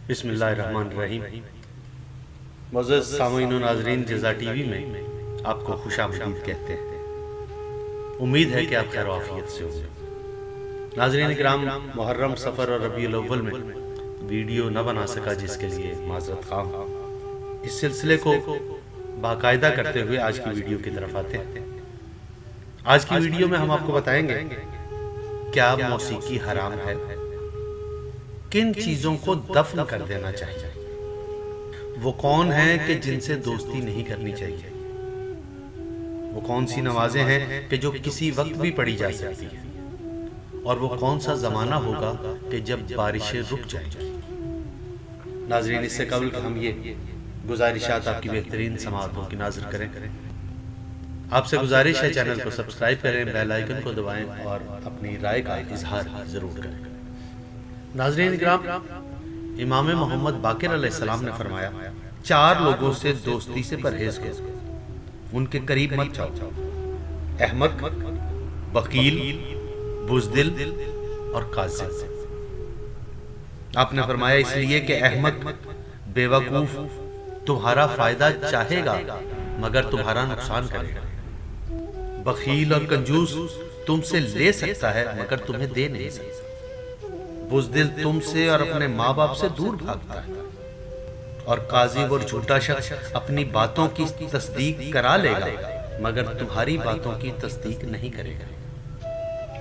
بسم اللہ الرحمن الرحیم۔ معزز سامعین و ناظرین، جزا ٹی وی میں آپ کو خوش آمدید کہتے ہیں۔ امید ہے کہ آپ خیر و عافیت سے ہوں۔ ناظرین اکرام، محرم، سفر اور ربیع الاول میں ویڈیو نہ بنا سکا، جس کے لیے معذرت خواہ ہوں۔ اس سلسلے کو باقاعدہ کرتے ہوئے آج کی ویڈیو کی طرف آتے ہیں۔ آج کی ویڈیو میں ہم آپ کو بتائیں گے کیا موسیقی حرام ہے، کن چیزوں کو دفن کر دینا چاہیے، وہ کون ہیں کہ جن سے دوستی نہیں کرنی چاہیے، وہ کون سی نمازیں ہیں کہ جو کسی وقت بھی پڑھی جا سکتی ہیں، اور وہ کون سا زمانہ ہوگا کہ جب بارشیں رک جائیں گی۔ ناظرین، اس سے قبل کہ ہم یہ گزارشات آپ کی بہترین سماعتوں کی ناظر کریں، آپ سے گزارش ہے چینل کو سبسکرائب کریں، بیل آئیکن کو دبائیں اور اپنی رائے کا اظہار ضرور کریں۔ ناظرین اکرام، امام محمد باقر علیہ السلام نے فرمایا، 4 لوگوں سے دوستی سے پرہیز کرو، ان کے قریب مت جاؤ: احمق، بخیل، بزدل اور کاذب۔ آپ نے فرمایا اس لیے کہ احمق، بے وقوف تمہارا فائدہ چاہے گا مگر تمہارا نقصان کرے گا، بخیل اور کنجوس تم سے لے سکتا ہے مگر تمہیں دے نہیں سکتا، بزدل تم سے اور اپنے ماں باپ سے دور بھاگتا ہے، اور کاذب اور جھوٹا شخص اپنی باتوں کی تصدیق کرا لے گا مگر تمہاری باتوں کی تصدیق نہیں کرے گا۔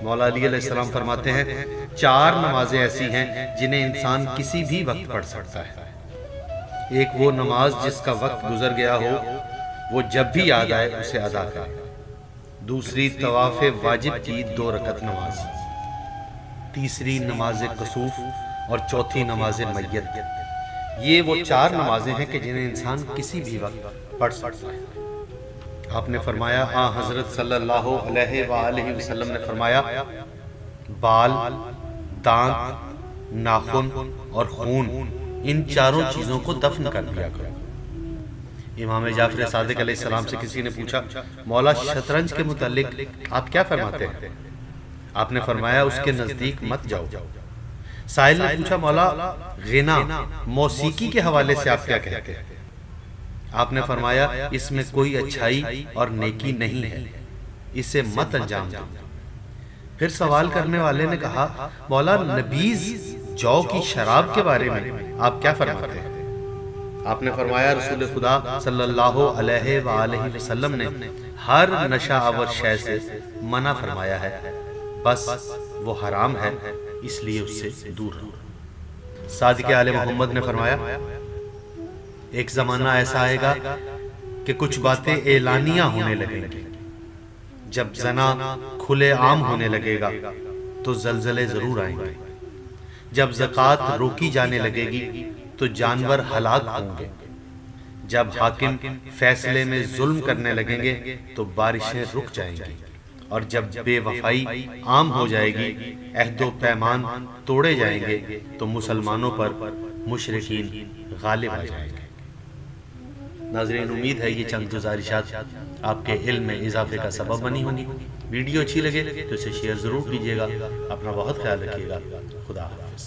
مولا علی علیہ السلام فرماتے ہیں، 4 نمازیں ایسی ہیں جنہیں انسان کسی بھی وقت پڑھ سکتا ہے۔ ایک وہ نماز جس کا وقت گزر گیا ہو، وہ جب بھی یاد آئے اسے ادا کرے۔ دوسری طواف واجب کی 2 رکعت نماز۔ تیسری نماز کسوف، اور چوتھی نماز میت۔ یہ وہ 4 نمازیں ہیں کہ جنہیں انسان کسی بھی وقت پڑھ سکتا ہے۔ آپ نے فرمایا، حضرت صلی اللہ علیہ وآلہ وسلم نے فرمایا، بال، دانت، ناخن اور خون، ان 4 چیزوں کو دفن کر دیا کرو۔ امام جعفر صادق علیہ السلام سے کسی نے پوچھا، مولا شطرنج کے متعلق آپ کیا فرماتے ہیں؟ آپ نے فرمایا، اس کے نزدیک مت جاؤ۔ سائل نے پوچھا، مولا غنا، موسیقی کے حوالے سے آپ کیا کہتے ہیں؟ آپ نے فرمایا، اس میں کوئی اچھائی اور نیکی نہیں ہے، اسے مت انجام دو۔ پھر سوال کرنے والے نے کہا، مولا نبیذ، جو کی شراب کے بارے میں آپ کیا فرماتے ہیں؟ آپ نے فرمایا، رسول خدا صلی اللہ علیہ وآلہ وسلم نے ہر نشہ آور شے سے منع فرمایا ہے، بس وہ حرام ہے، اس لیے اس سے دور رہو۔ صادق آل محمد نے فرمایا، ایک زمانہ ایسا آئے گا کہ کچھ باتیں اعلانیہ ہونے لگیں گی۔ جب زنا کھلے عام ہونے لگے گا تو زلزلے ضرور آئیں گے۔ جب زکوٰۃ روکی جانے لگے گی تو جانور ہلاک ہوں گے۔ جب حاکم فیصلے میں ظلم کرنے لگیں گے تو بارشیں رک جائیں گی، اور جب بے وفائی عام ہو جائے گی، عہد و پیمان توڑے جائیں گے تو مسلمانوں پر مشرکین غالب آ جائیں گے۔ ناظرین، امید ہے یہ چند گزارشات آپ کے علم میں اضافے کا سبب بنی ہوں گی۔ ویڈیو اچھی لگے تو اسے شیئر ضرور کیجیے گا۔ اپنا بہت خیال رکھیے گا۔ خدا حافظ۔